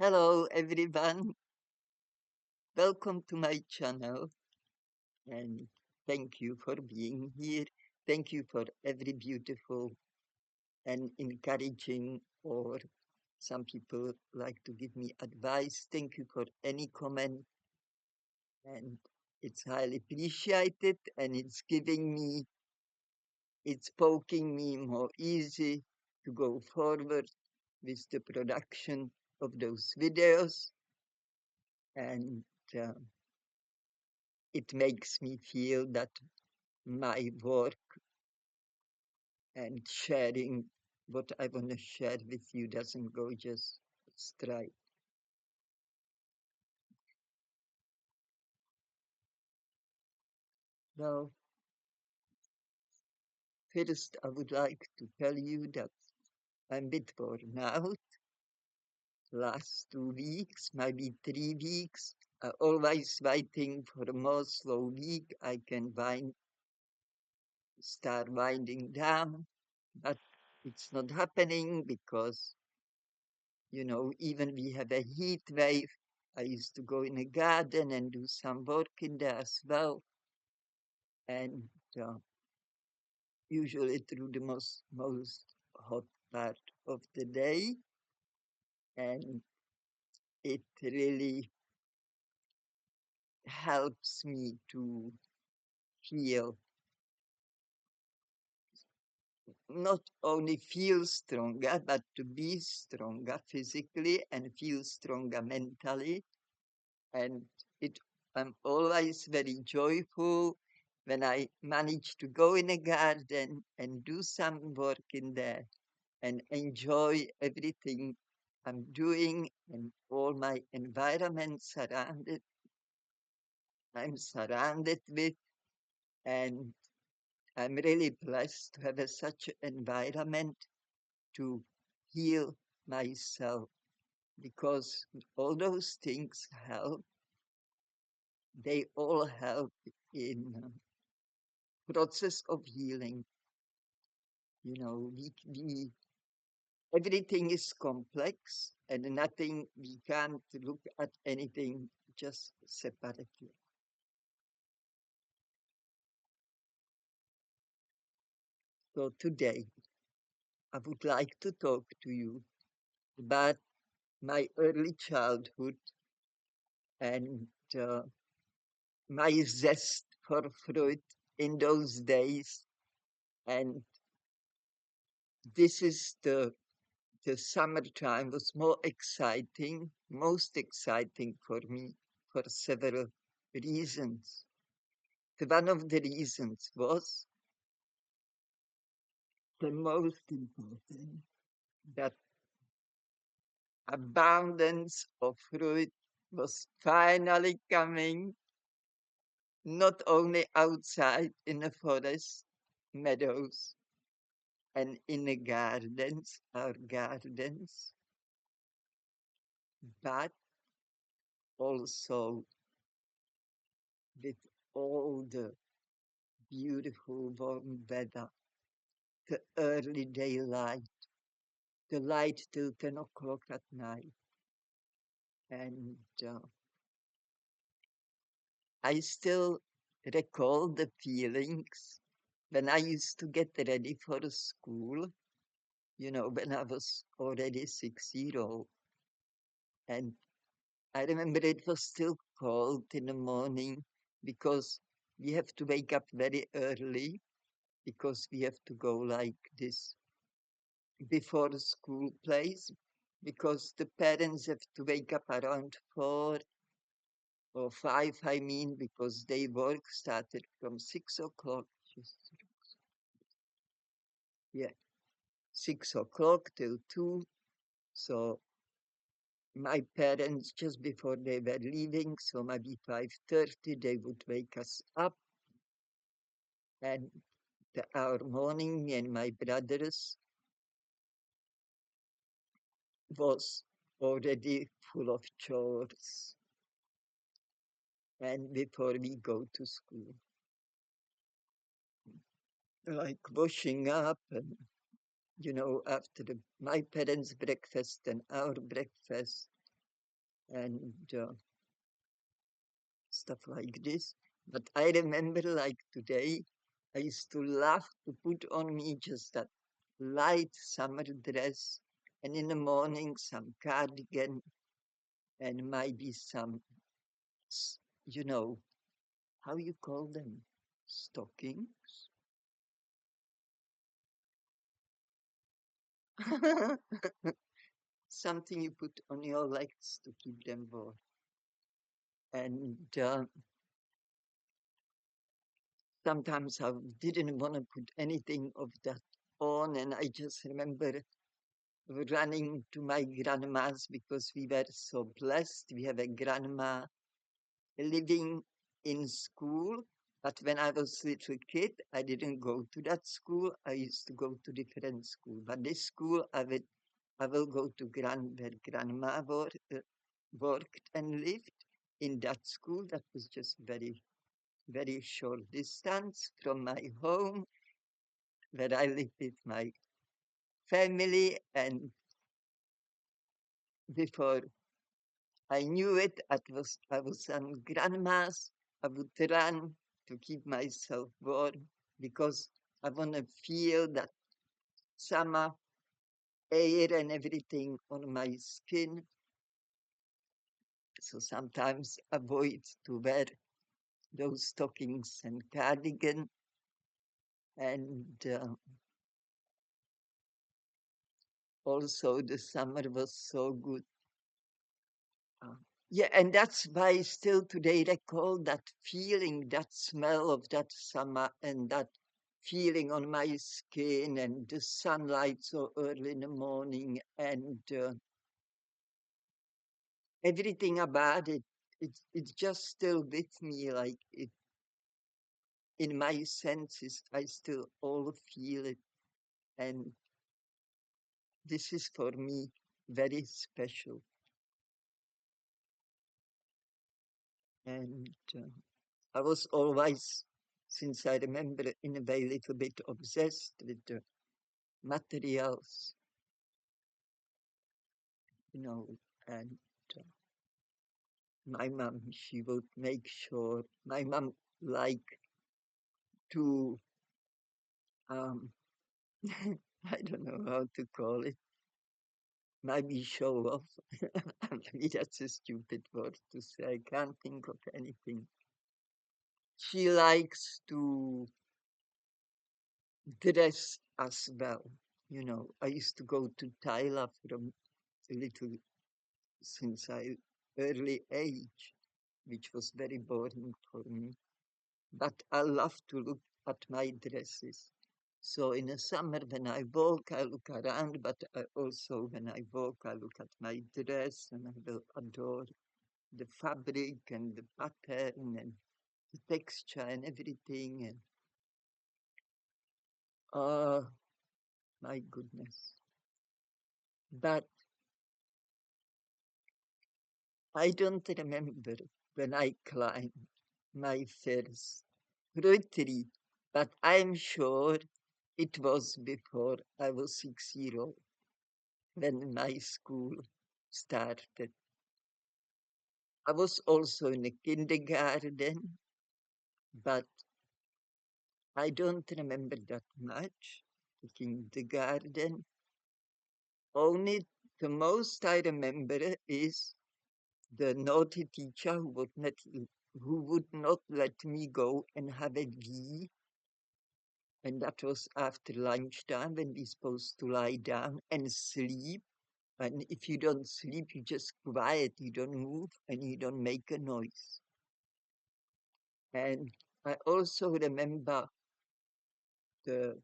Hello everyone, welcome to my channel and thank you for being here. Thank you for every beautiful and encouraging or some people like to give me advice. Thank you for any comment and it's highly appreciated and it's poking me more easy to go forward with the production of those videos and uh, it makes me feel that my work and sharing what I want to share with you doesn't go just straight. Now, first, I would like to tell you that I'm a bit worn out. Last 2 weeks, maybe 3 weeks, I always waiting for a more slow week. I can start winding down, but it's not happening because even we have a heat wave. I used to go in a garden and do some work in there as well. And uh, usually through the most hot part of the day. And it really helps me to feel, not only feel stronger, but to be stronger physically and feel stronger mentally. And it I'm always very joyful when I manage to go in a garden and do some work in there and enjoy everything I'm doing and all my environment I'm surrounded with. And I'm really blessed to have such an environment to heal myself because all those things help. They all help in process of healing. We everything is complex and nothing, we can't look at anything just separately. So today I would like to talk to you about my early childhood and uh, my zest for fruit in those days. And this is the summertime was most exciting for me for several reasons. One of the reasons was the most important, that abundance of fruit was finally coming, not only outside in the forest, meadows, and in the gardens, our gardens, but also with all the beautiful warm weather, the early daylight, the light till 10 o'clock at night. And I still recall the feelings when I used to get ready for school, when I was already 6 years old. And I remember it was still cold in the morning because we have to wake up very early because we have to go like this before the school plays because the parents have to wake up around 4 or 5, I mean, because they work started from 6 o'clock. Yeah, 6 o'clock till 2. So my parents, just before they were leaving, so maybe 5:30, they would wake us up and our morning, me and my brothers, was already full of chores and before we go to school, like washing up and, after my parents' breakfast and our breakfast, and stuff like this. But I remember, like today, I used to love to put on me just that light summer dress, and in the morning some cardigan and maybe some, s- you know, how you call them, stockings. Something you put on your legs to keep them warm. And sometimes I didn't want to put anything of that on, and I just remember running to my grandma's because we were so blessed. We have a grandma living in school, but when I was a little kid, I didn't go to that school. I used to go to different school. But this school, I will go to where grandma worked and lived. In that school, that was just very short distance from my home, where I lived with my family. And before I knew it, I was on grandma's. I would run to keep myself warm because I want to feel that summer air and everything on my skin. So sometimes avoid to wear those stockings and cardigan. And also the summer was so good. Uh, yeah, and that's why still today recall that feeling, that smell of that summer and that feeling on my skin and the sunlight so early in the morning and everything about it. It's just still with me, like it in my senses. I still all feel it, and this is for me very special. And I was always, since I remember, in a way, little bit obsessed with the materials, you know. And uh, my mom, she would make sure. My mom like to, um, I don't know how to call it, maybe show off. Maybe that's a stupid word to say. I can't think of anything. She likes to dress as well. You know, I used to go to Thailand from a little since I early age, which was very boring for me. But I love to look at my dresses. So in the summer when I walk, I look around, but I also when I walk, I look at my dress and I will adore the fabric and the pattern and the texture and everything. And oh my goodness. But I don't remember when I climbed my first fruit tree, but I'm sure it was before I was 6 years old when my school started. I was also in the kindergarten, but I don't remember that much. The kindergarten. Only the most I remember is the naughty teacher who would not let me go and have a wee. And that was after lunchtime when we're supposed to lie down and sleep. And if you don't sleep, you just quiet, you don't move and you don't make a noise. And I also remember the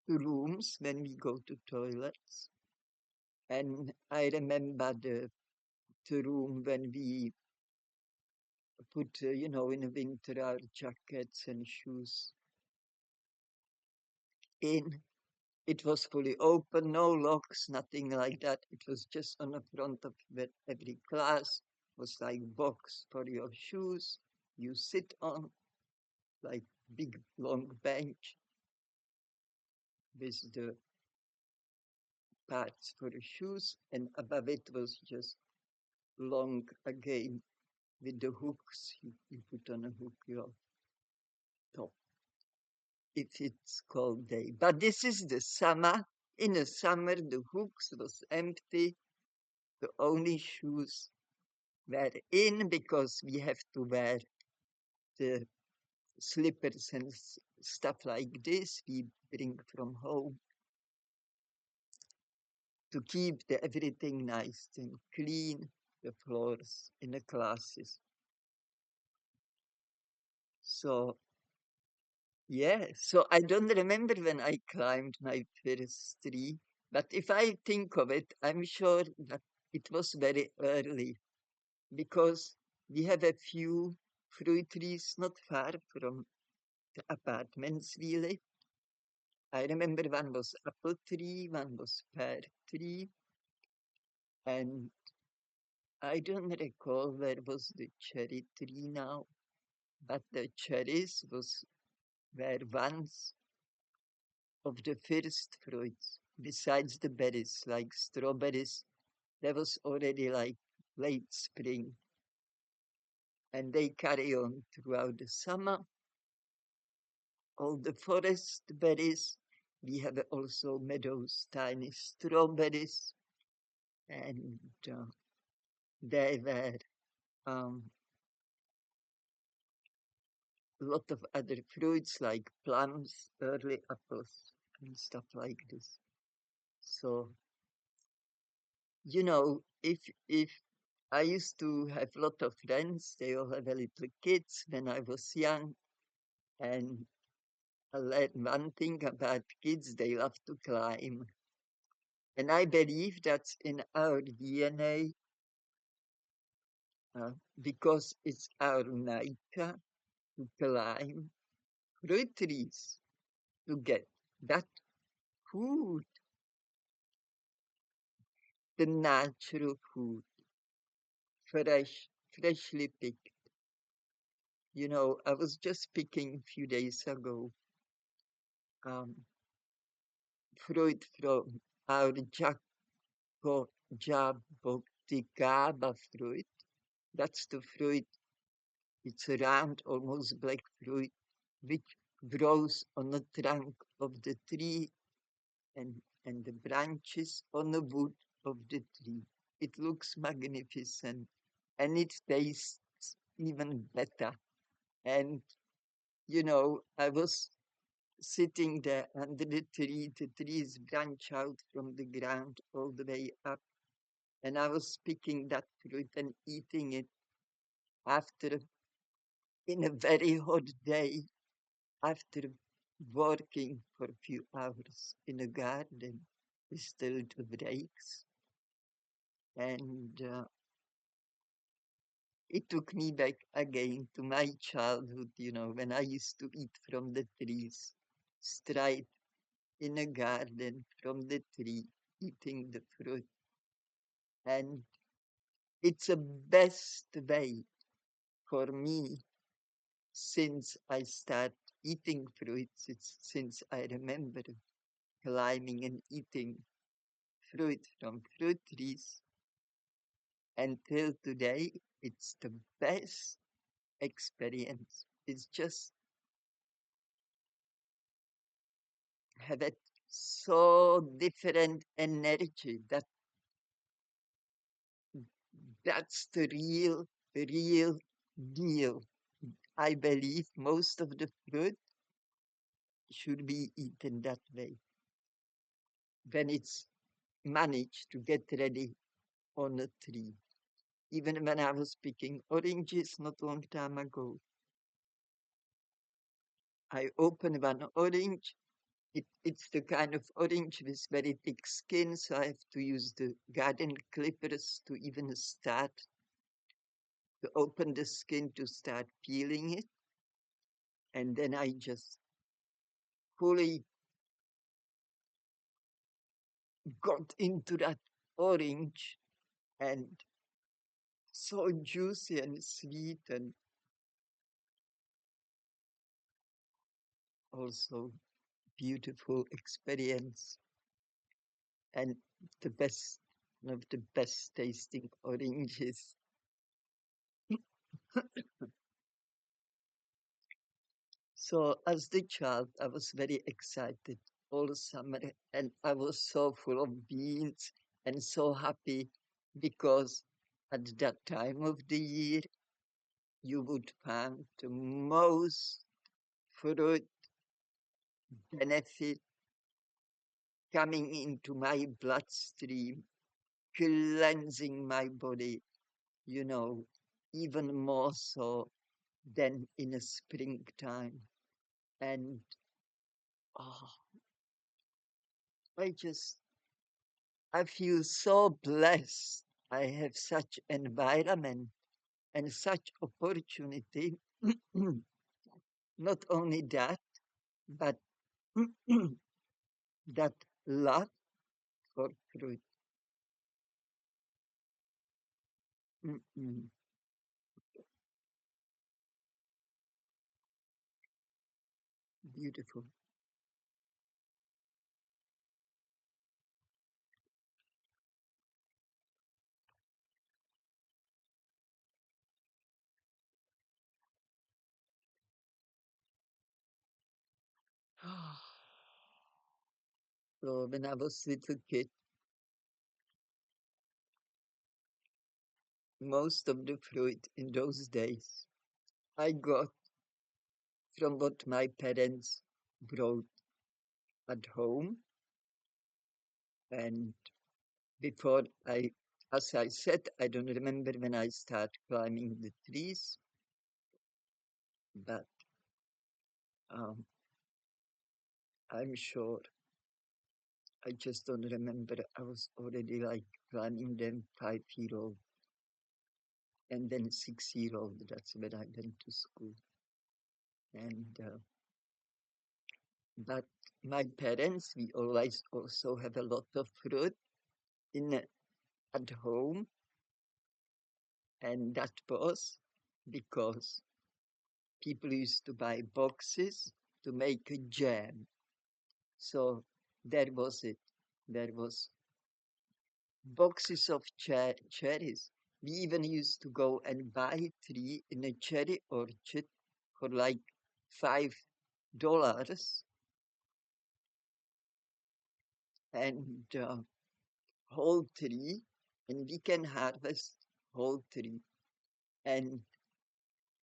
rooms when we go to toilets. And I remember the room when we put, in the winter our jackets and shoes in. It was fully open, no locks, nothing like that. It was just on the front of every class. It was like box for your shoes. You sit on like big long bench with the parts for the shoes, and above it was just long again with the hooks. You put on a hook your top if it's cold day. But this is the summer. In the summer, the hooks was empty. The only shoes were in because we have to wear the slippers and stuff like this we bring from home to keep everything nice and clean, the floors in the classes. So, yeah, so I don't remember when I climbed my first tree, but if I think of it, I'm sure that it was very early because we have a few fruit trees not far from the apartments we live. I remember one was apple tree, one was pear tree, and I don't recall where was the cherry tree now, but the cherries was were once of the first fruits. Besides the berries, like strawberries, there was already like late spring, and they carry on throughout the summer. All the forest berries. We have also meadows, tiny strawberries, and there were um, a lot of other fruits like plums, early apples, and stuff like this. So, if I used to have a lot of friends, they all have little kids when I was young, and I learned one thing about kids, they love to climb. And I believe that's in our DNA because it's our nature to climb fruit trees to get that food, the natural food, freshly picked. I was just picking a few days ago um, fruit from our jaboticaba fruit. That's the fruit. It's a round, almost black fruit, which grows on the trunk of the tree and the branches on the wood of the tree. It looks magnificent and it tastes even better. And, I was sitting there under the trees branch out from the ground all the way up. And I was picking that fruit and eating it after, in a very hot day, after working for a few hours in the garden with still the breaks. And it took me back again to my childhood, when I used to eat from the trees, straight in a garden from the tree, eating the fruit. And it's a best way for me since I start eating fruits. It's since I remember climbing and eating fruit from fruit trees until today. It's the best experience. It's just have a so different energy that's the real deal. I believe most of the fruit should be eaten that way when it's managed to get ready on a tree. Even when I was picking oranges not long time ago, I opened one orange. It's the kind of orange with very thick skin, so I have to use the garden clippers to even start to open the skin to start peeling it. And then I just fully got into that orange and so juicy and sweet and also beautiful experience and the best. one of the best tasting oranges. So as the child, I was very excited all summer, and I was so full of beans and so happy because at that time of the year you would find the most fruit benefit coming into my bloodstream, cleansing my body, you know, even more so than in the springtime. And oh, I just, I feel so blessed. I have such environment and such opportunity. Not only that, but that love for fruit. Mm-mm. Beautiful. So when I was little kid, most of the fruit in those days I got from what my parents brought at home. And before as I said, I don't remember when I started climbing the trees, but um, I'm sure I just don't remember. I was already like climbing them 5 year old and then 6 year old. That's when I went to school. And but my parents, we always also have a lot of fruit in at home, and that was because people used to buy boxes to make a jam. So there was it. There was boxes of cherries. We even used to go and buy three in a cherry orchard for like $5 and whole tree, and we can harvest whole tree. And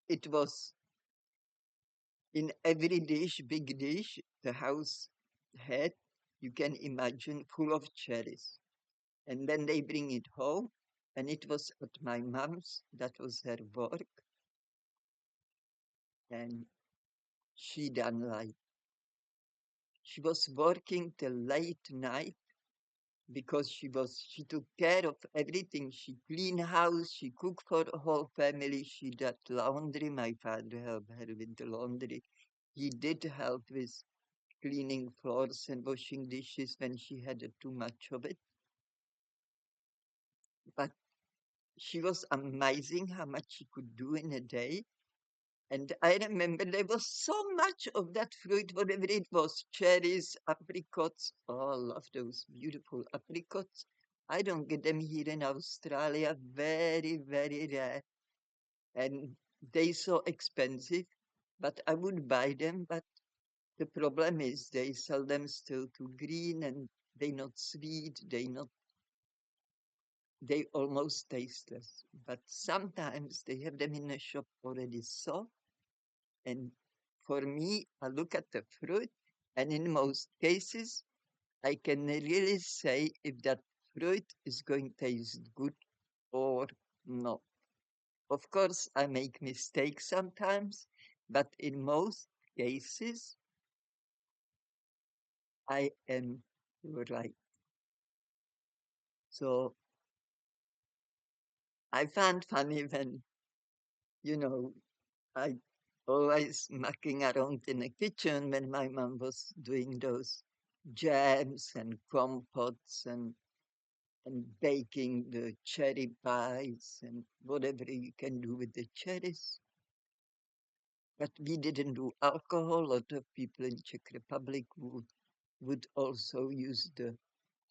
it was in every dish, big dish, the house had, you can imagine, full of cherries. And then they bring it home, and it was at my mom's, that was her work, and she done like, she was working till late night because she took care of everything. She cleaned house, she cooked for the whole family, she did laundry. My father helped her with the laundry. He did help with cleaning floors and washing dishes when she had too much of it. But she was amazing how much she could do in a day. And I remember there was so much of that fruit, whatever it was, cherries, apricots. Oh, I love those beautiful apricots. I don't get them here in Australia. Very, very rare. And they so expensive, but I would buy them. But the problem is they sell them still too green and they not sweet. They almost tasteless. But sometimes they have them in a shop already soft. And for me, I look at the fruit, and in most cases, I can really say if that fruit is going to taste good or not. Of course, I make mistakes sometimes, but in most cases, I am right. So I found funny when, you know, I always mucking around in the kitchen when my mom was doing those jams and compotes and baking the cherry pies and whatever you can do with the cherries. But we didn't do alcohol. A lot of people in Czech Republic would also use the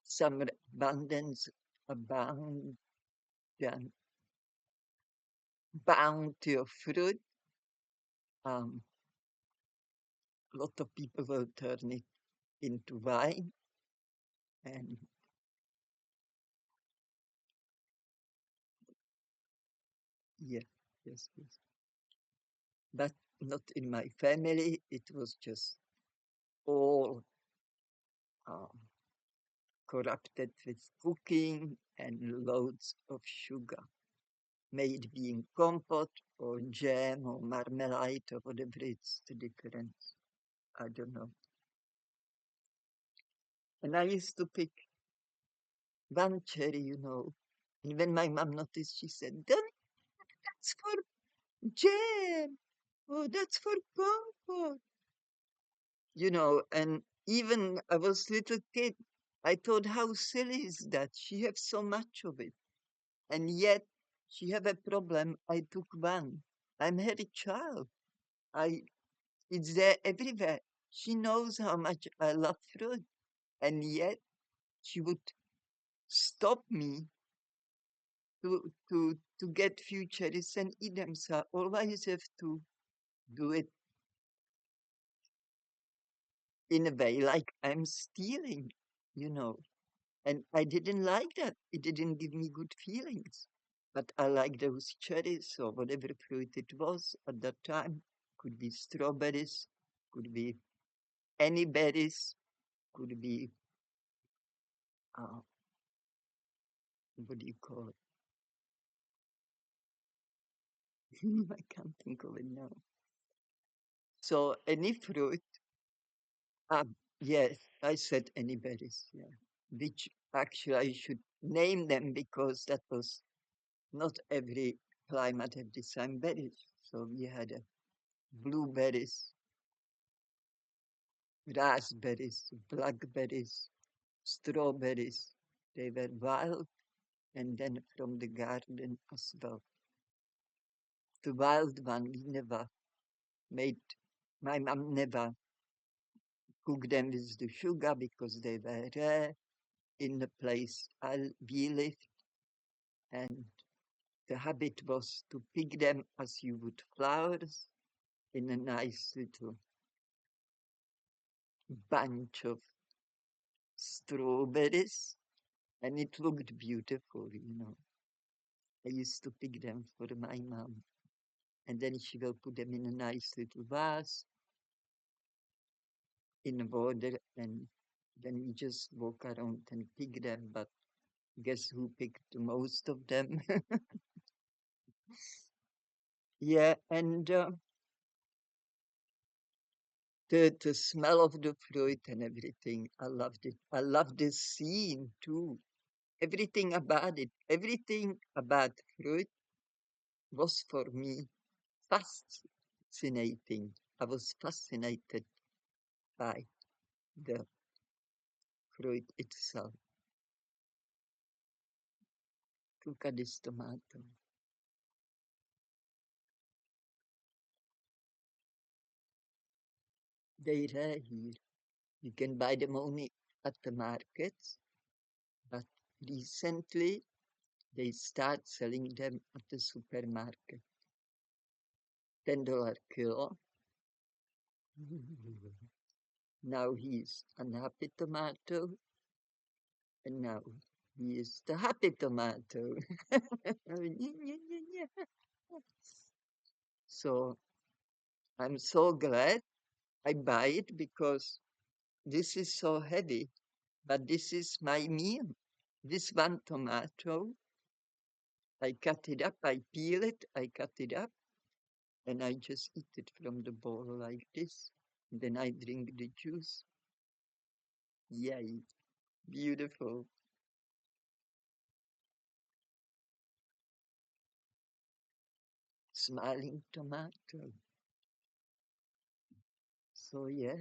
summer abundance a bounty of fruit. Um, a lot of people will turn it into wine, and yeah, yes, yes. But not in my family. It was just all um, corrupted with cooking and loads of sugar, made being compote or jam or marmalade or whatever it's the difference. I don't know. And I used to pick one cherry, And when my mom noticed, she said, "Don't, that's for jam. Oh, that's for compote." And even I was little kid, I thought, how silly is that? She have so much of it. And yet she have a problem. I took one. I'm her child. I It's there everywhere. She knows how much I love fruit. And yet she would stop me to get few cherries and eat them. So I always have to do it in a way like I'm stealing, you know. And I didn't like that. It didn't give me good feelings. But I like those cherries or whatever fruit it was at that time. Could be strawberries, could be any berries, could be, uh, what do you call it? I can't think of it now. So any fruit, ah, yes, I said any berries, yeah. Which actually I should name them because that was not every climate had the same berries. So we had blueberries, raspberries, blackberries, strawberries. They were wild and then from the garden as well. The wild one we never made. My mom never cooked them with the sugar because they were rare in the place we lived, and the habit was to pick them as you would flowers in a nice little bunch of strawberries, and it looked beautiful. I used to pick them for my mom, and then she will put them in a nice little vase in the border, and then we just walk around and pick them. But guess who picked the most of them? Yeah, and the smell of the fruit and everything, I loved it. I loved the scene too. Everything about fruit was for me fascinating. I was fascinated by the fruit itself. Look at this tomato. They're rare here. You can buy them only at the markets, but recently they start selling them at the supermarket. $10 kilo. Now he's unhappy tomato, and now he is the happy tomato. So I'm so glad I buy it because this is so heavy, but this is my meal. This one tomato, I cut it up, I peel it, I cut it up, and I just eat it from the bowl like this. Then I drink the juice. Yay, beautiful. Smiling tomato. So yeah,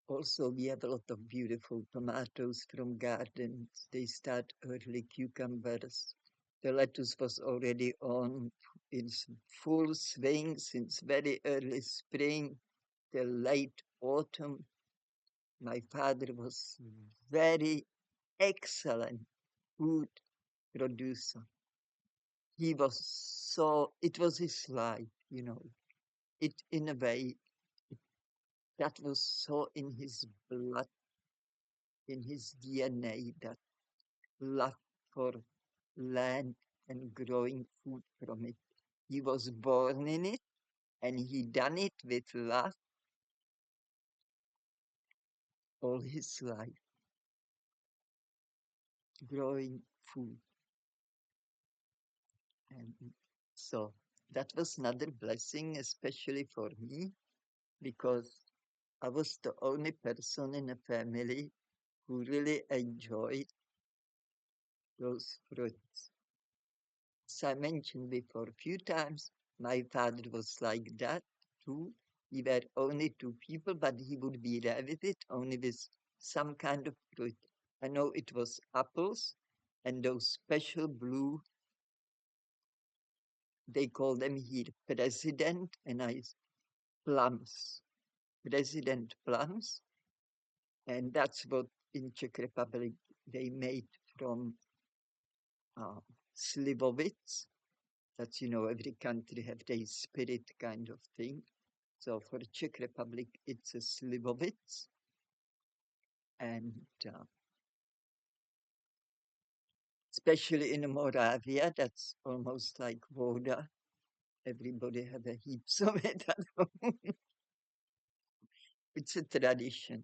also we have a lot of beautiful tomatoes from gardens. They start early, cucumbers. The lettuce was already on its full swing since very early spring till late autumn. My father was very excellent food producer. He was so, it was his life, you know. It, in a way, that was so in his blood, in his DNA, that love for land and growing food from it. He was born in it and he done it with love all his life, growing food. And so that was another blessing, especially for me, because I was the only person in the family who really enjoyed those fruits. As I mentioned before a few times, my father was like that too. We were only two people, but he would be there with it, only with some kind of fruit. I know it was apples and those special blue, they call them here president, and plums, president plums. And that's what in Czech Republic they made from uh, slivovitz. That's, you know, every country have their spirit kind of thing. So for Czech Republic, it's a slivovitz. And especially in Moravia, that's almost like Voda. Everybody have a heaps of it at home. It's a tradition.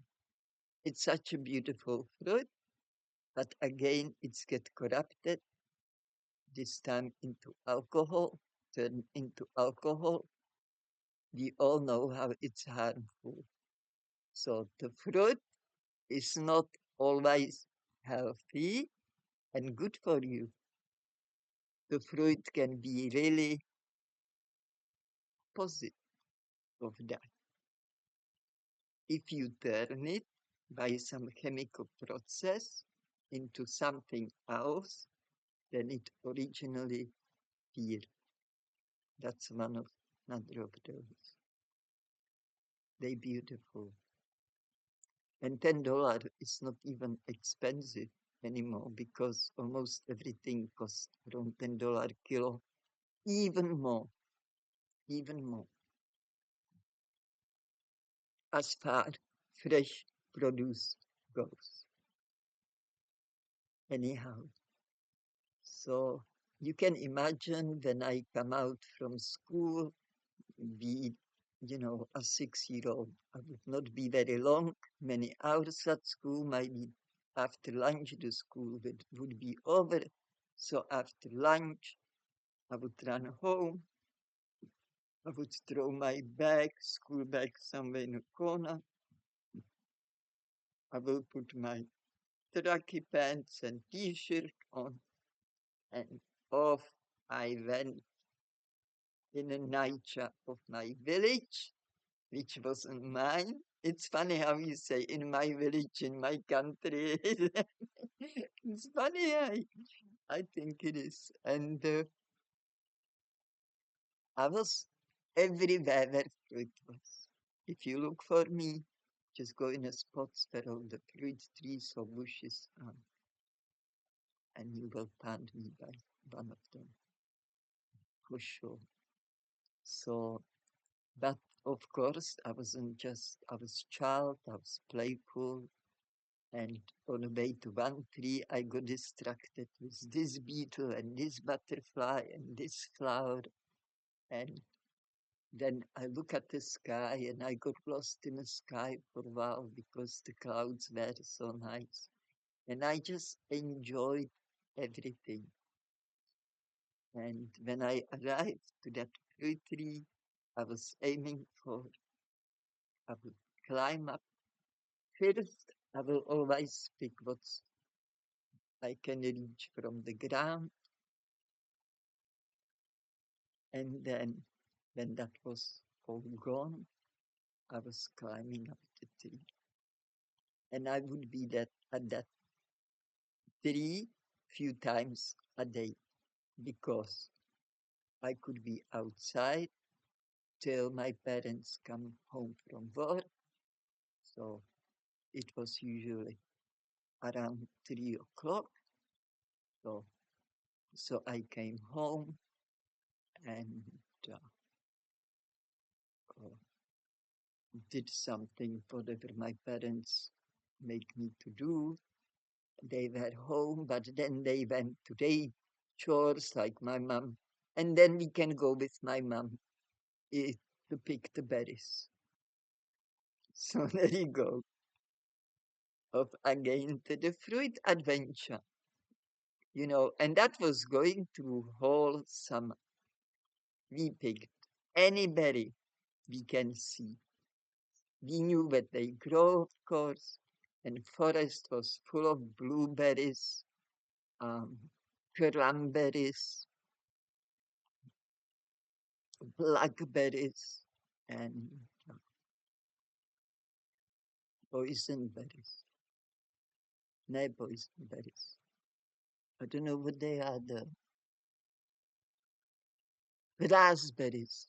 It's such a beautiful fruit, but again, it's get corrupted, this time into alcohol, turned into alcohol. We all know how it's harmful. So the fruit is not always healthy and good for you. The fruit can be really positive of that. If you turn it by some chemical process into something else than it originally appeared. That's one of another of those. They beautiful. And $10 is not even expensive anymore because almost everything costs around $10 kilo, even more, even more. As far fresh produce goes. Anyhow, so you can imagine when I come out from school, be, you know, a 6 year old, I would not be very long, many hours at school, maybe after lunch the school would be over. So after lunch, I would run home. I would throw my bag, school bag, somewhere in a corner. I will put my tracky pants and t-shirt on, and off I went in a nightcap of my village, which wasn't mine. It's funny how you say in my village, in my country. It's funny, I think it is. And I was everywhere where fruit was. If you look for me, just go in a spot where all the fruit trees or bushes are, and you will find me by one of them, for sure. So, but of course, I was child, I was playful, and on the way to one tree, I got distracted with this beetle and this butterfly and this flower. And then I look at the sky and I got lost in the sky for a while because the clouds were so nice. And I just enjoyed everything. And when I arrived to that fruit tree I was aiming for, I would climb up. First, I will always pick what I can reach from the ground. And then, when that was all gone, I was climbing up the tree. And I would be at that tree few times a day because I could be outside till my parents come home from work. So it was usually around 3 o'clock. So, so I came home and uh, uh, did something, whatever my parents make me to do. They were home, but then they went to their chores like my mom. And then we can go with my mom to pick the berries. So there you go. Of again to the fruit adventure, and that was going through whole summer. We picked any berry we can see. We knew where they grow, of course, and forest was full of blueberries, um, cranberries, blackberries, and boysenberries. No, boysenberries. I don't know what they are. The raspberries,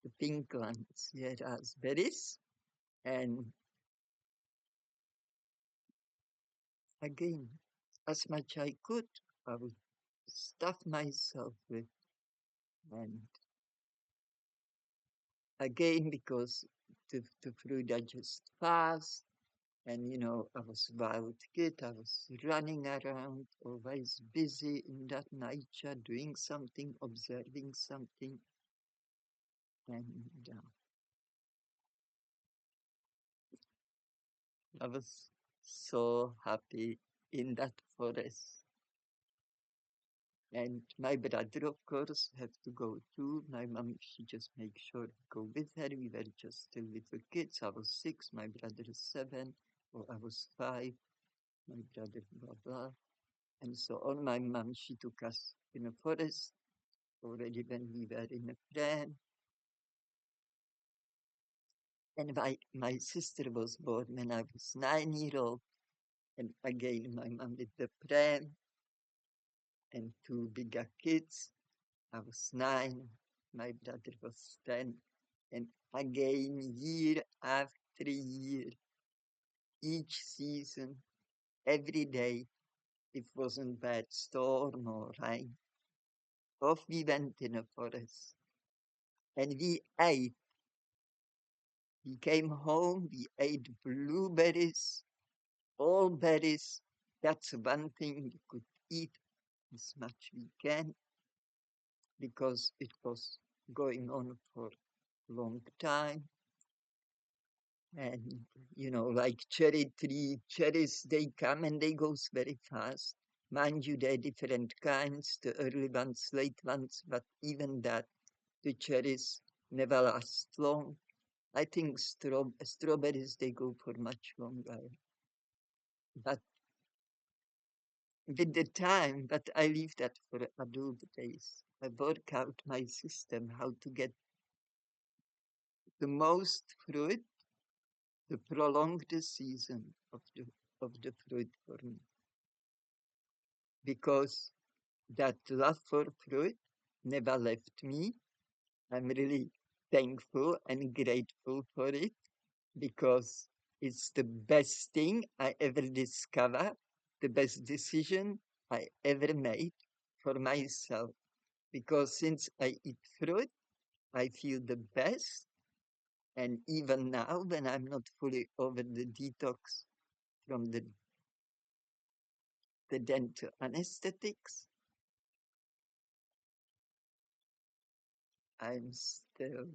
the pink ones. Yeah, raspberries. And again, as much I could, I would stuff myself with. And again, because the fruit are just fast, and I was wild kid, I was running around, always busy in that nature, doing something, observing something, and I was so happy in that forest. And my brother, of course, have to go too. My mom, she just makes sure to go with her. We were just still little kids. I was 6, my brother is 7, or I was 5, my brother, blah, blah. And so on. My mom, she took us in a forest already when we were in a pram. And my sister was born when I was 9 years old. And again, my mom with the pram and 2 bigger kids. I was 9, my brother was 10. And again, year after year, each season, every day, it wasn't bad storm or rain. Off we went in a forest and we ate. We came home, we ate blueberries, all berries. That's one thing we could eat as much we can because it was going on for a long time. And, like cherry tree, cherries, they come and they goes very fast. Mind you, they're different kinds, the early ones, late ones, but even that, the cherries never last long. I think strawberries, they go for much longer. But with the time, but I leave that for adult days. I work out my system, how to get the most fruit, to prolong the season of the fruit for me. Because that love for fruit never left me. I'm really thankful and grateful for it because it's the best thing I ever discovered, the best decision I ever made for myself. Because since I eat fruit, I feel the best. And even now, when I'm not fully over the detox from the dental anesthetics, I'm still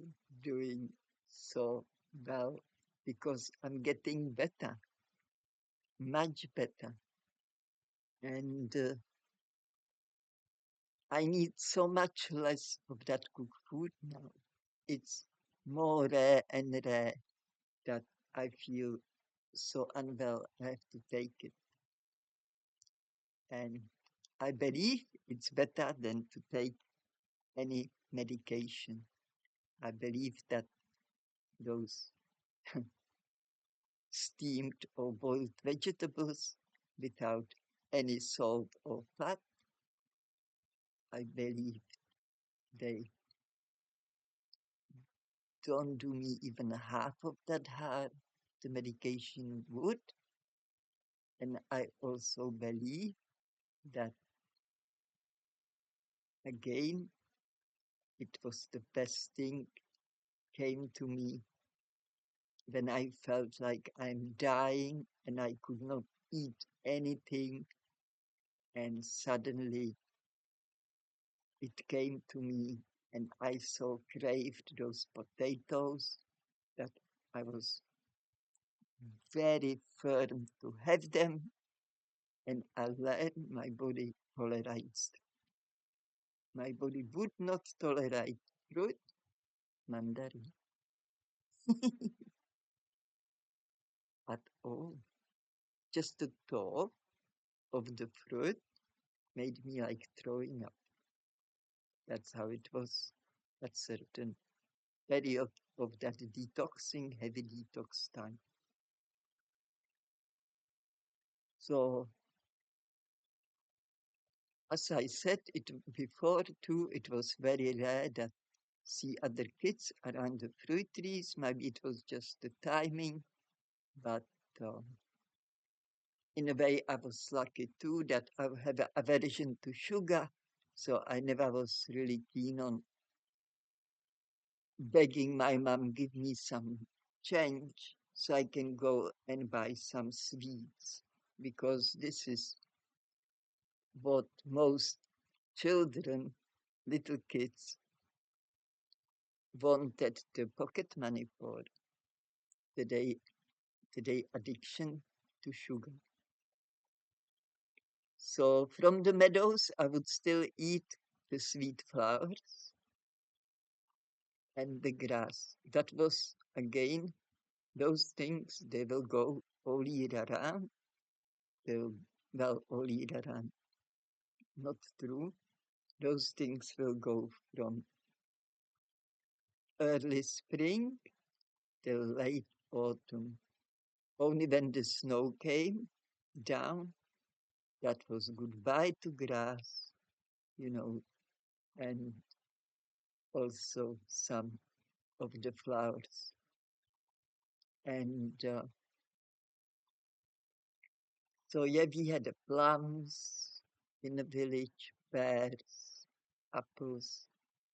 doing so well because I'm getting better, much better. And I need so much less of that cooked food now. It's more rare and rare that I feel so unwell. I have to take it. And I believe it's better than to take any medication. I believe that those steamed or boiled vegetables without any salt or fat, I believe they don't do me even half of that harm the medication would. And I also believe that, again, it was the best thing came to me when I felt like I'm dying and I could not eat anything, and suddenly it came to me and I so craved those potatoes that I was very firm to have them, and I learned my body tolerates. My body would not tolerate fruit, mandarin, at all. Just the thought of the fruit made me like throwing up. That's how it was at certain period of that detoxing, heavy detox time. So, as I said it before too, it was very rare that see other kids around the fruit trees. Maybe it was just the timing, but in a way I was lucky too that I have an aversion to sugar, so I never was really keen on begging my mom give me some change so I can go and buy some sweets, because this is what most children, little kids, wanted the pocket money for, the day addiction to sugar. So from the meadows, I would still eat the sweet flowers and the grass. That was, again, those things, they will go all year around. They'll, well, all year around. Not true. Those things will go from early spring till late autumn. Only when the snow came down, that was goodbye to grass, you know, and also some of the flowers. And so, yeah, we had the plums in the village, pears, apples.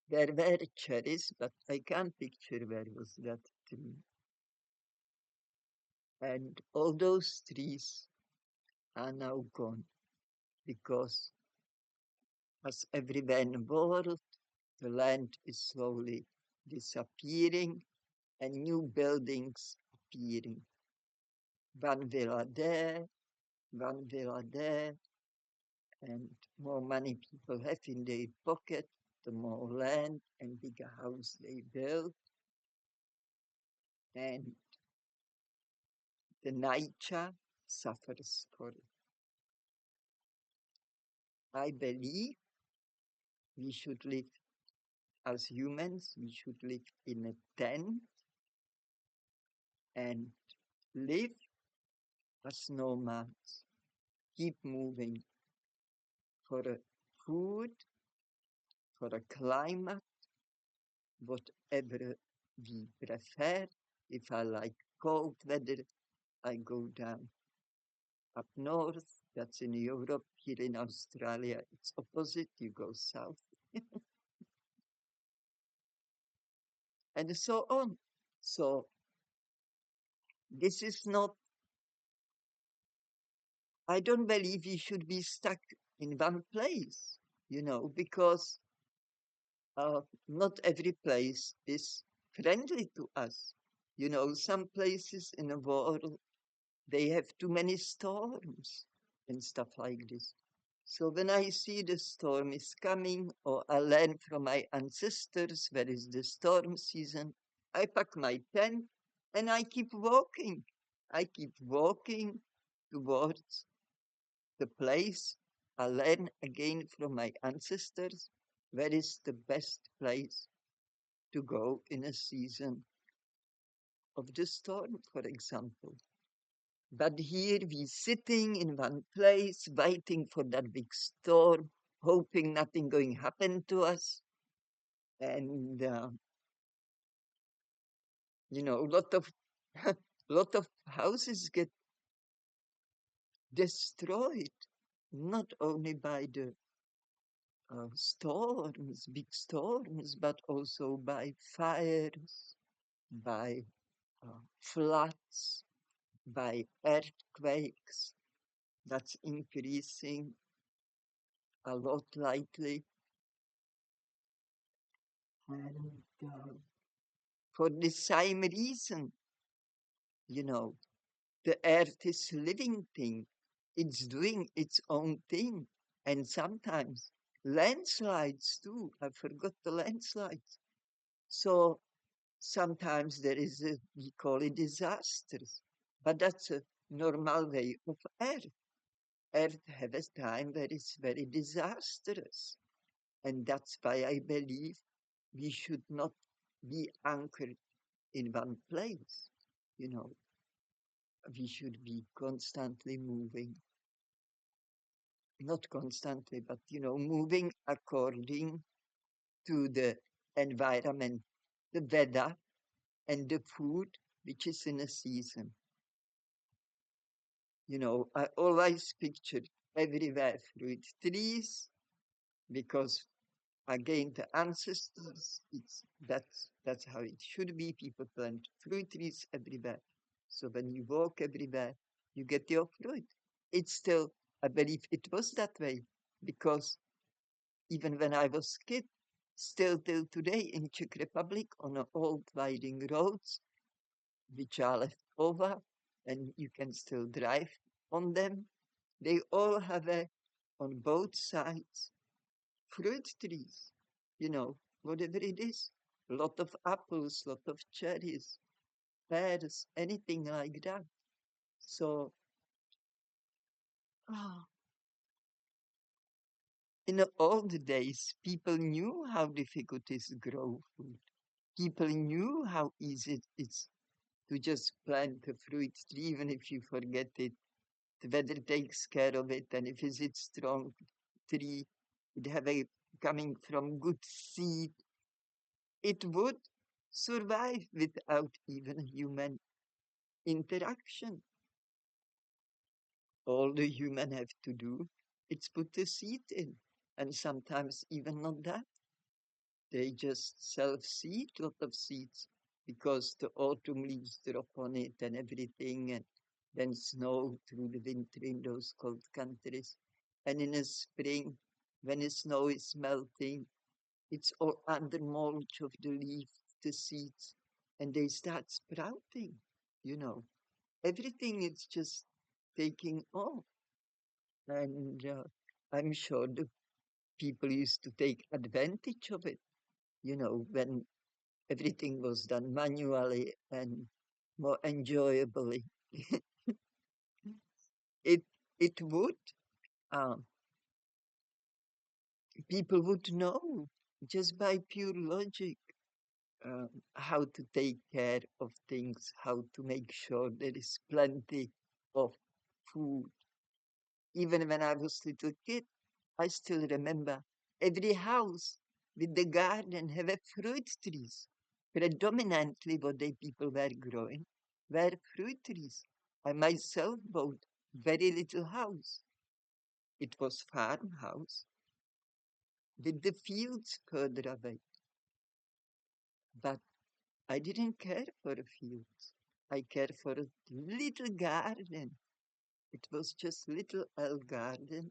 There were cherries, but I can't picture where was that tree. And all those trees are now gone because, as everywhere in the world, the land is slowly disappearing and new buildings appearing. One villa there, one villa there, and more money people have in their pocket, the more land and bigger house they build, and the nature suffers for it. I believe we should live as humans, we should live in a tent and live as nomads, keep moving for a food, for a climate, whatever we prefer. If I like cold weather, I go down up north. That's in Europe. Here in Australia, it's opposite. You go south, and so on. So this is not. I don't believe we should be stuck in one place, because not every place is friendly to us. Some places in the world, they have too many storms and stuff like this. So when I see the storm is coming, or I learn from my ancestors where is the storm season, I pack my tent and I keep walking. I keep walking towards the place. I learn again from my ancestors where is the best place to go in a season of the storm, for example. But here we sitting in one place, waiting for that big storm, hoping nothing going happen to us. And, a lot of, lot of houses get destroyed, not only by the storms, big storms, but also by fires, by floods, by earthquakes. That's increasing a lot lately. And for the same reason, you know, the earth is a living thing. It's doing its own thing. And sometimes landslides too. I forgot the landslides. So sometimes there is a, we call it disasters. But that's a normal way of earth. Earth has a time where it's very disastrous. And that's why I believe we should not be anchored in one place. You know, we should be constantly moving, not constantly, but, moving according to the environment, the weather, and the food which is in a season. I always picture everywhere fruit trees because again the ancestors that's how it should be. People plant fruit trees everywhere. So when you walk everywhere, you get your fruit. It's still, I believe it was that way because even when I was kid, still till today in Czech Republic on the old winding roads, which are left over, and you can still drive on them. They all have on both sides fruit trees, whatever it is. A lot of apples, lot of cherries, pears, anything like that. So, ah, in the old days, people knew how difficult it is to grow food. People knew how easy it is to just plant a fruit tree, even if you forget it. The weather takes care of it, and if it's a strong tree, it have a coming from good seed, it would survive without even human interaction. All the human have to do is put the seed in, and sometimes even not that. They just self-seed lot of seeds because the autumn leaves drop on it and everything, and then snow through the winter in those cold countries. And in the spring, when the snow is melting, it's all under mulch of the leaf, the seeds, and they start sprouting. You know, everything is just taking off. And I'm sure the people used to take advantage of it, when everything was done manually and more enjoyably. it it would um, people would know just by pure logic how to take care of things, how to make sure there is plenty of food. Even when I was little kid, I still remember every house with the garden have a fruit trees. Predominantly what the people were growing were fruit trees. I myself bought very little house. It was farmhouse with the fields further away. But I didn't care for the fields. I cared for a little garden. It was just little old garden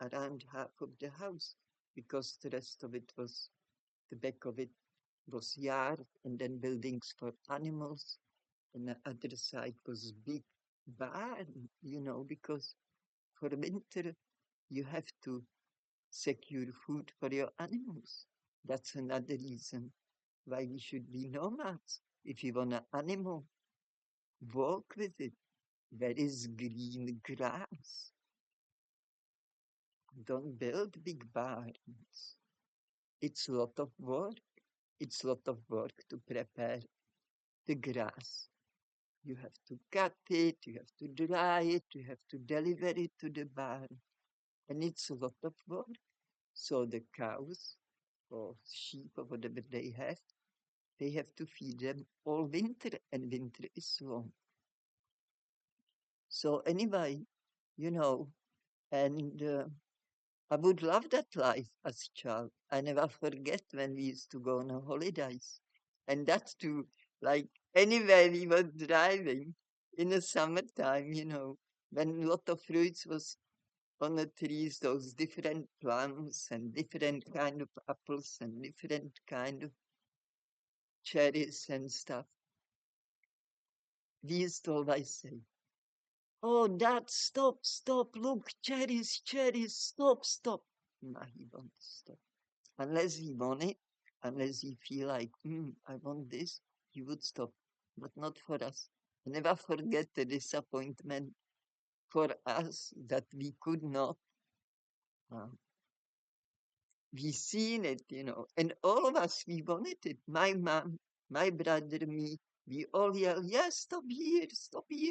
around half of the house because the rest of it was, the back of it was yard and then buildings for animals. And the other side was big barn, because for winter you have to secure food for your animals. That's another reason why we should be nomads. If you want an animal, walk with it. There is green grass. Don't build big barns. It's a lot of work. It's a lot of work to prepare the grass. You have to cut it, you have to dry it, you have to deliver it to the barn. And it's a lot of work. So the cows or sheep or whatever they have to feed them all winter, and winter is long. So anyway, you know, and I would love that life as a child. I never forget when we used to go on a holidays. And that's too, like anywhere we were driving in the summertime, when a lot of fruits was on the trees, those different plums and different kind of apples and different kind of cherries and stuff. We used to always say, "Oh, Dad, stop, stop, look, cherries, cherries, stop, stop." No, he won't stop. Unless he want it, unless he feel like, I want this, he would stop. But not for us. I never forget the disappointment for us that we could not uh, we seen it, and all of us, we wanted it. My mom, my brother, me, we all yell, yes, stop here,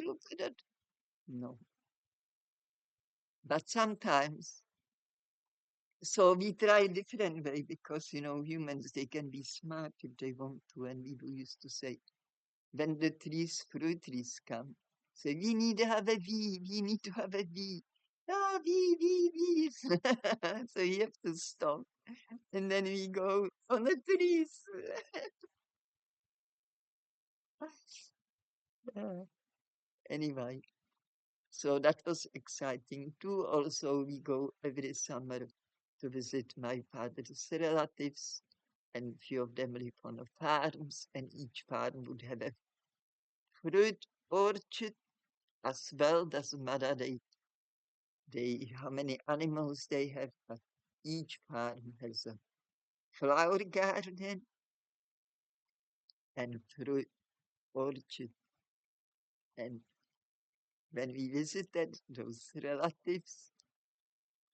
look at that. No. But sometimes, so we try a different way because, humans, they can be smart if they want to. And we used to say, when the fruit trees come, say, we need to have a we need to have a V. Ah, we. So you have to stop. And then we go on the trees. Uh, Anyway, so that was exciting too. Also, we go every summer to visit my father's relatives, and few of them live on the farms, and each farm would have a fruit orchard as well. Doesn't matter they how many animals they have, but each farm has a flower garden and fruit orchard. And when we visited those relatives,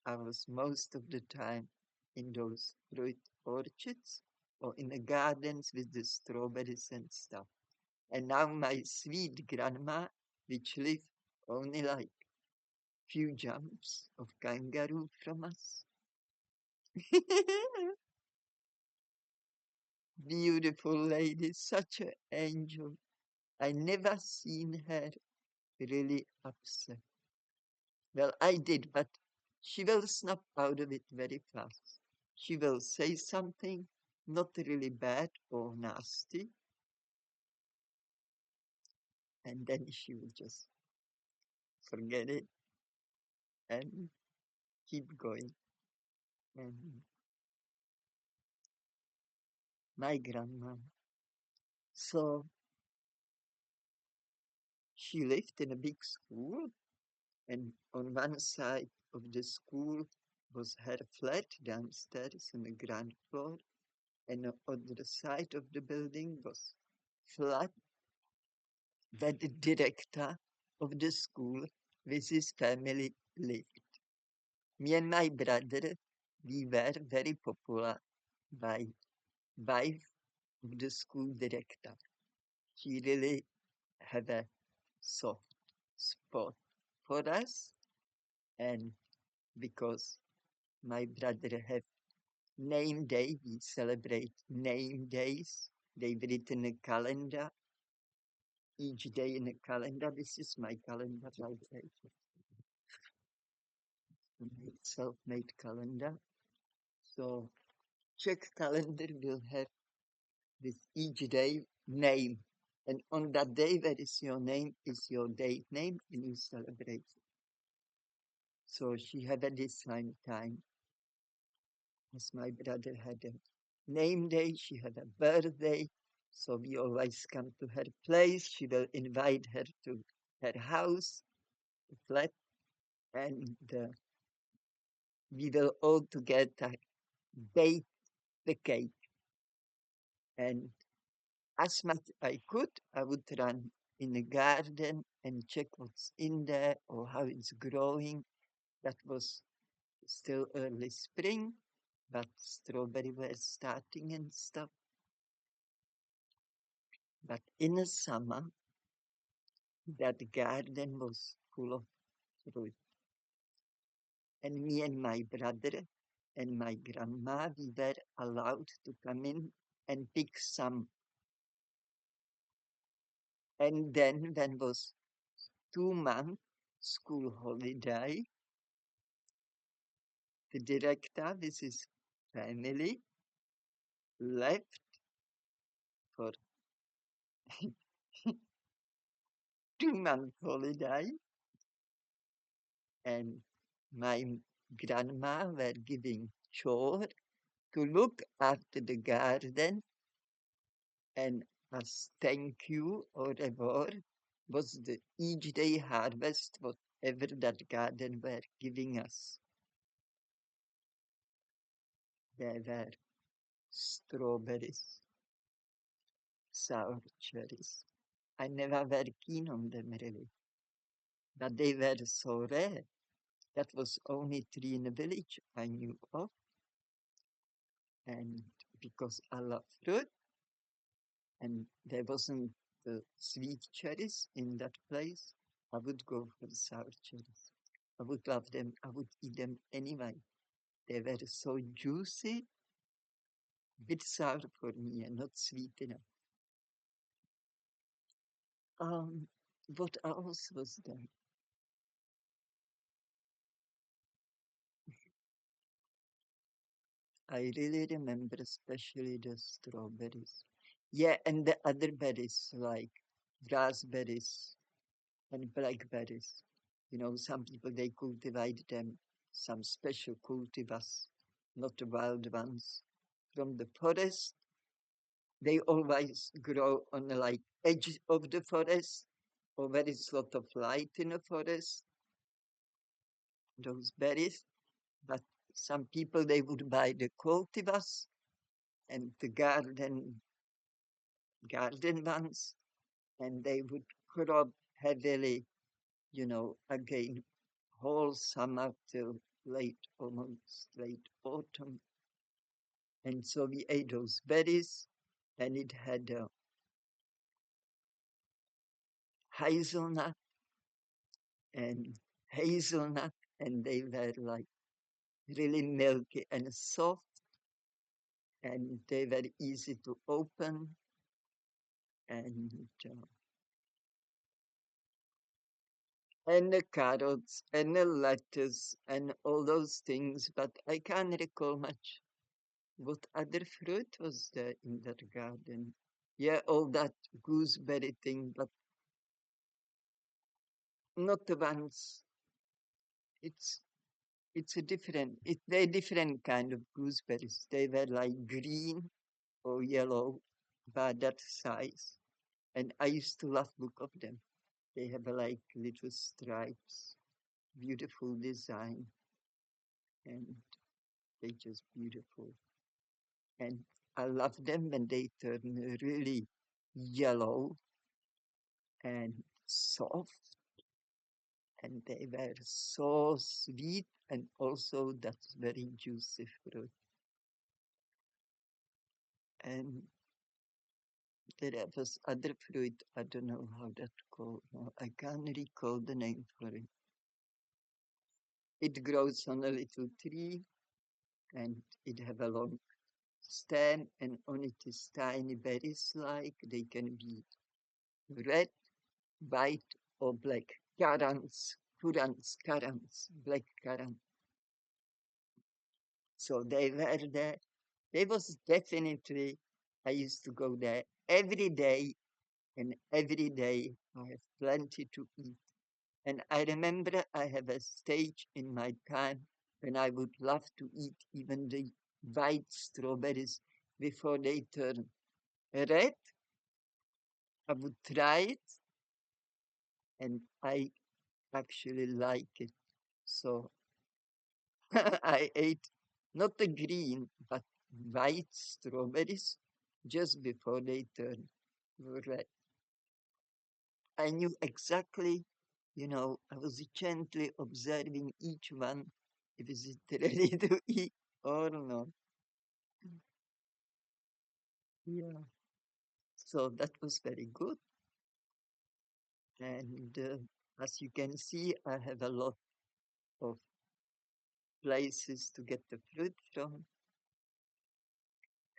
I was most of the time in those fruit orchards or in the gardens with the strawberries and stuff. And now my sweet grandma, which lived only like few jumps of kangaroo from us. Beautiful lady, such an angel. I never seen her really upset. Well, I did, but she will snap out of it very fast. She will say something not really bad or nasty, and then she will just forget it and keep going. And my grandma, so she lived in a big school, and on one side of the school was her flat downstairs on the ground floor, and on the other side of the building was flat where the director of the school with his family lived. Me and my brother, we were very popular by wife of the school director. She really had a soft spot for us, and because my brother had name day, we celebrate name days. They've written a calendar, each day in a calendar. This is my calendar, like self-made calendar. So check calendar will have with each day name. And on that day, that is your name, is your date name, and you celebrate it. So she had at the same time as my brother had a name day, she had a birthday. So we always come to her place. She will invite her to her house, the flat, and we will all together bake the cake. And as much I could, I would run in the garden and check what's in there or how it's growing. That was still early spring, but strawberry were starting and stuff. But in the summer, that garden was full of fruit. And me and my brother and my grandma, we were allowed to come in and pick some. And then when was 2 months, school holiday, the director with his family left for 2 month holiday, and my grandma were giving chore to look after the garden, and as thank you or reward was the each day harvest whatever that garden were giving us. There were strawberries, sour cherries. I never were keen on them really, but they were so rare. That was only three in the village I knew of, and because I love fruit, and there wasn't the sweet cherries in that place, I would go for the sour cherries. I would love them. I would eat them anyway. They were so juicy, bit sour for me and not sweet enough. Um, what else was there? I really remember especially the strawberries. Yeah, and the other berries like raspberries and blackberries. You know, some people they cultivate them, some special cultivars, not the wild ones. From the forest, they always grow on the like edge of the forest, or where it's lot of light in the forest, those berries. But some people they would buy the cultivars and the garden ones, and they would crop heavily, again whole summer till almost late autumn. And so we ate those berries, and it had hazelnut and hazelnut, and they were like really milky and soft, and they were easy to open, and the carrots and the lettuce and all those things, but I can't recall much. What other fruit was there in that garden? Yeah, all that gooseberry thing, but not the ones. It's they're different kind of gooseberries. They were like green or yellow, about that size. And I used to love look of them. They have like little stripes, beautiful design, and they just beautiful. And I love them when they turn really yellow and soft, and they were so sweet, and also that's very juicy fruit. And there was other fruit, I don't know how that called. No, I can't recall the name for it. It grows on a little tree, and it have a long stem, and on it is tiny berries like they can be red, white, or black. Currants, black currant. So they were there. They was definitely, I used to go there every day, and every day I have plenty to eat. And I remember I have a stage in my time when I would love to eat even the white strawberries before they turn red. I would try it, and I actually like it. So I ate not the green, but white strawberries just before they turn red. I knew exactly, I was gently observing each one if is it ready to eat or not. Yeah. So that was very good. And as you can see, I have a lot of places to get the fruit from.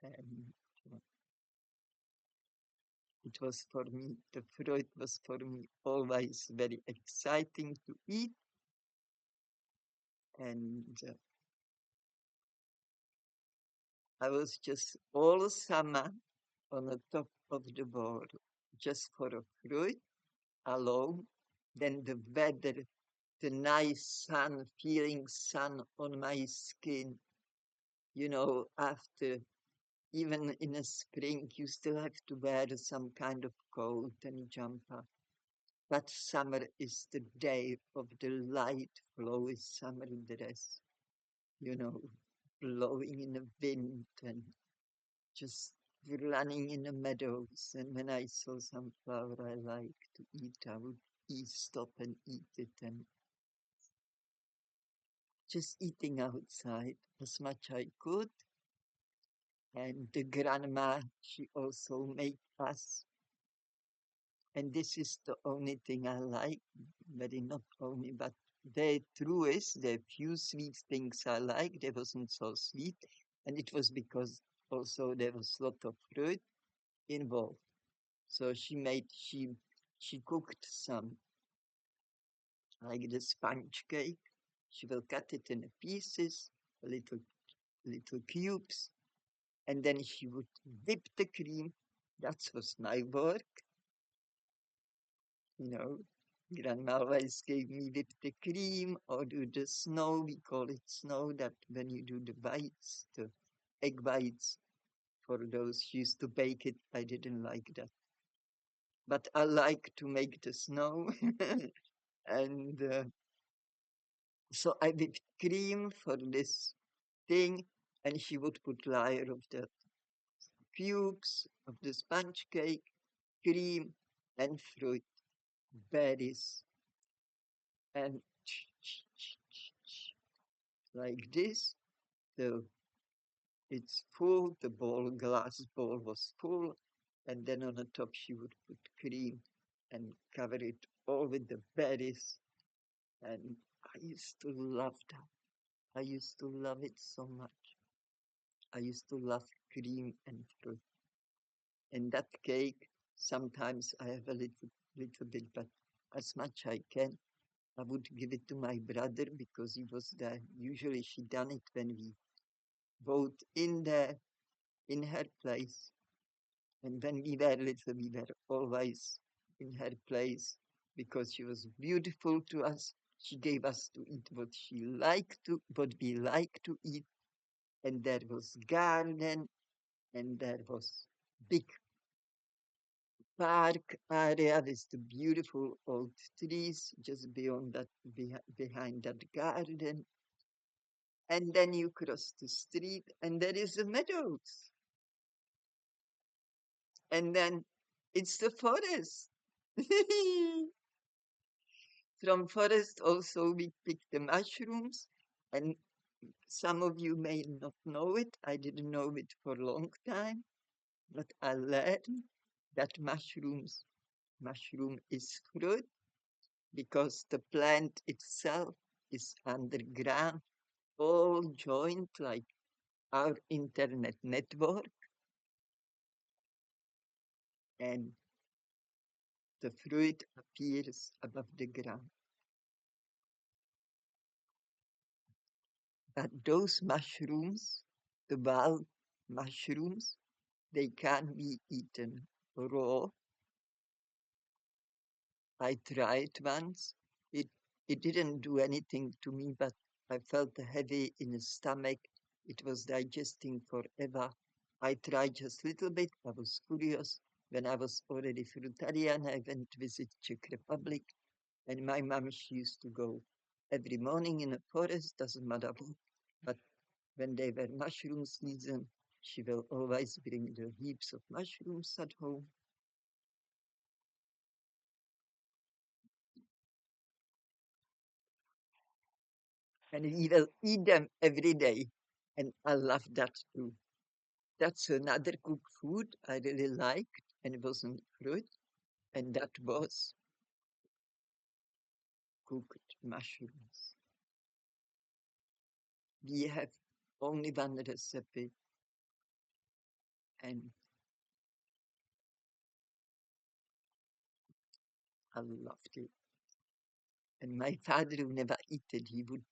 And it was for me, the fruit was for me always very exciting to eat. And I was just all summer on the top of the board just for a fruit alone. Then the weather, the nice sun, feeling sun on my skin, after even in the spring, you still have to wear some kind of coat and jumper. But summer is the day of the light flowy summer dress, you know, blowing in the wind and just running in the meadows. And when I saw some flower I like to eat, I would stop and eat it, and just eating outside as much I could. And the grandma, she also made us, and this is the only thing I like, very not only, but the true is the few sweet things I like, they wasn't so sweet, and it was because also there was a lot of fruit involved. So she cooked some, like the sponge cake. She will cut it in pieces, little cubes, and then she would whip the cream. That was my work, you know. Grandma always gave me whip the cream or do the snow. We call it snow, that when you do the whites, the egg whites, for those who used to bake it. I didn't like that. But I like to make the snow. And so I whipped cream for this thing, and she would put layer of the cubes of the sponge cake, cream, and fruit, berries, and like this. So it's full, the glass bowl was full, and then on the top she would put cream and cover it all with the berries. And I used to love that. I used to love it so much. I used to love cream and fruit. And that cake, sometimes I have a little bit, but as much I can, I would give it to my brother because he was there. Usually she done it when we both in there, in her place. And when we were little, we were always in her place because she was beautiful to us. She gave us to eat what we like to eat. And there was garden, and there was big park area with the beautiful old trees just beyond that, behind that garden. And then you cross the street, and there is the meadows. And then it's the forest. From forest also we pick the mushrooms, and some of you may not know it. I didn't know it for a long time, but I learned that mushroom is fruit because the plant itself is underground, all joined like our internet network, and the fruit appears above the ground. But those mushrooms, the wild mushrooms, they can't be eaten raw. I tried once. It it didn't do anything to me, but I felt heavy in the stomach. It was digesting forever. I tried just a little bit. I was curious. When I was already fruitarian, I went to visit Czech Republic, and my mom, she used to go every morning in the forest, doesn't matter what, but when they were mushroom season, she will always bring the heaps of mushrooms at home. And we will eat them every day. And I love that too. That's another cooked food I really liked, and it wasn't fruit, and that was cooked mushrooms. We have only one recipe, and I loved it. And my father, who never eaten, he would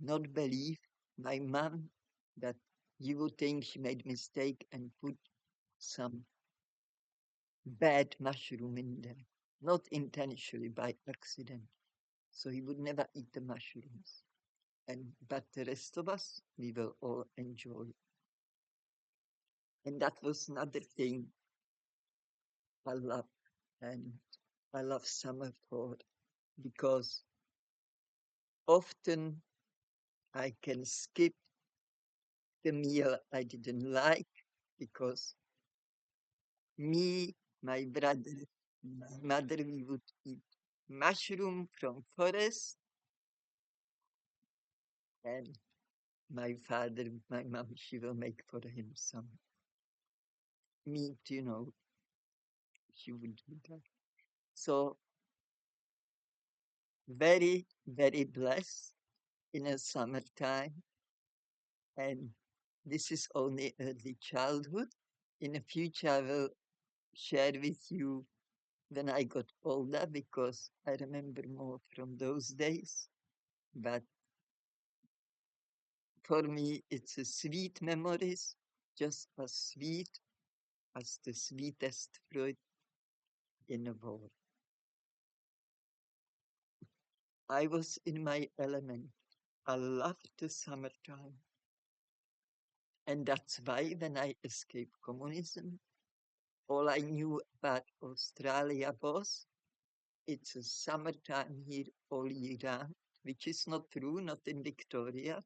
not believe my mom that you would think she made mistake and put some bad mushroom in there, not intentionally, by accident. So he would never eat the mushrooms. And but the rest of us, we will all enjoy. And that was another thing I love. And I love summer food because often I can skip the meal I didn't like because me, my brother, my mother, we would eat mushroom from forest, and my father, my mom, she will make for him some meat, she would do that. So very, very blessed in a summertime, and this is only early childhood. In the future, I will share with you when I got older because I remember more from those days. But for me, it's a sweet memories, just as sweet as the sweetest fruit in the world. I was in my element. I loved the summertime. And that's why when I escaped communism, all I knew about Australia was it's a summertime here all year round, which is not true, not in Victoria.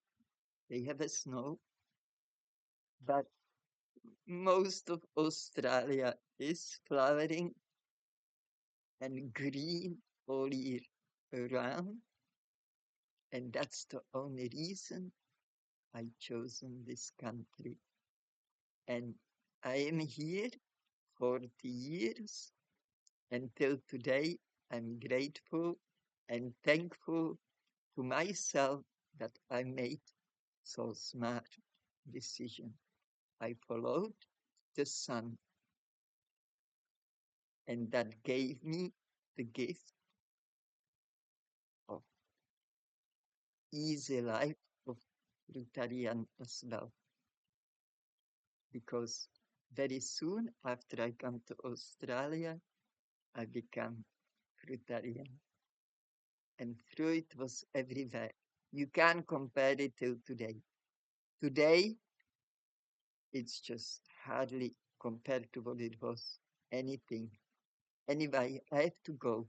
They have a snow, but most of Australia is flowering and green all year around. And that's the only reason I chosen this country. And I am here 40 years. Until today, I'm grateful and thankful to myself that I made so smart decision. I followed the sun, and that gave me the gift of easy life of Fruitarian as well. Because very soon after I come to Australia, I became Fruitarian. And fruit was everywhere. You can't compare it till today. Today, it's just hardly compared to what it was. Anything. Anyway, I have to go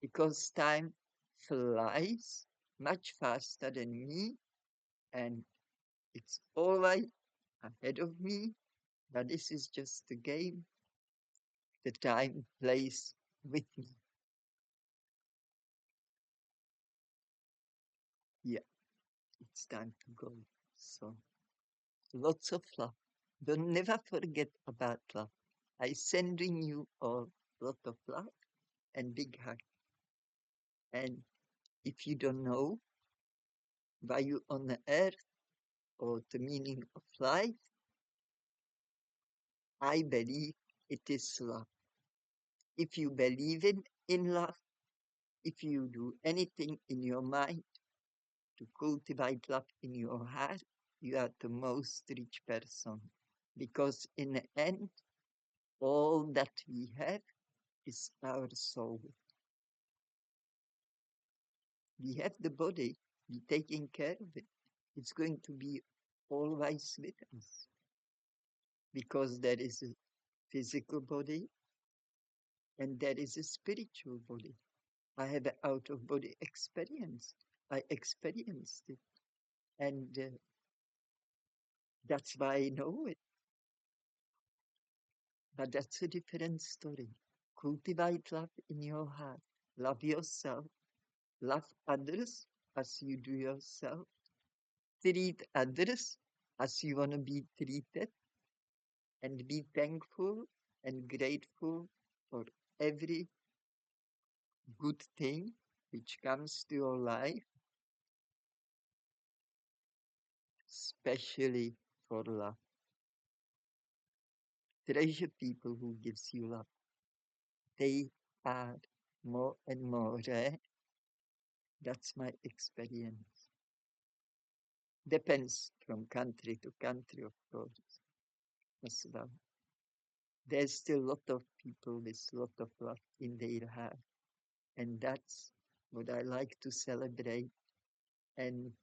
because time flies much faster than me and it's always ahead of me. But this is just a game. The time plays with me. Yeah, it's time to go. So lots of love. Don't never forget about love. I sending you all lot of love and big hug. And if you don't know why you on the earth or the meaning of life, I believe it is love. If you believe in love, if you do anything in your mind to cultivate love in your heart, you are the most rich person. Because in the end, all that we have is our soul. We have the body, we taking care of it. It's going to be always with us. Because there is a physical body and there is a spiritual body. I have an out of body experience. I experienced it. And that's why I know it. But that's a different story. Cultivate love in your heart. Love yourself. Love others as you do yourself. Treat others as you want to be treated. And be thankful and grateful for every good thing which comes to your life, especially for love. Treasure people who gives you love. They are more and more. That's my experience. Depends from country to country, of course, as well. There's still a lot of people with a lot of love in their heart, and that's what I like to celebrate. And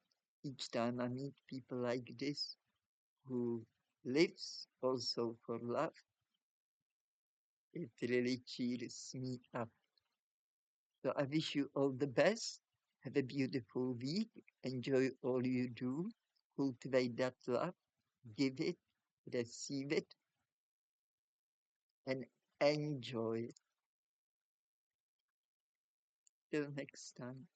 each time I meet people like this who lives also for love, it really cheers me up. So I wish you all the best. Have a beautiful week. Enjoy all you do. Cultivate that love. Give it, receive it, and enjoy. Till next time.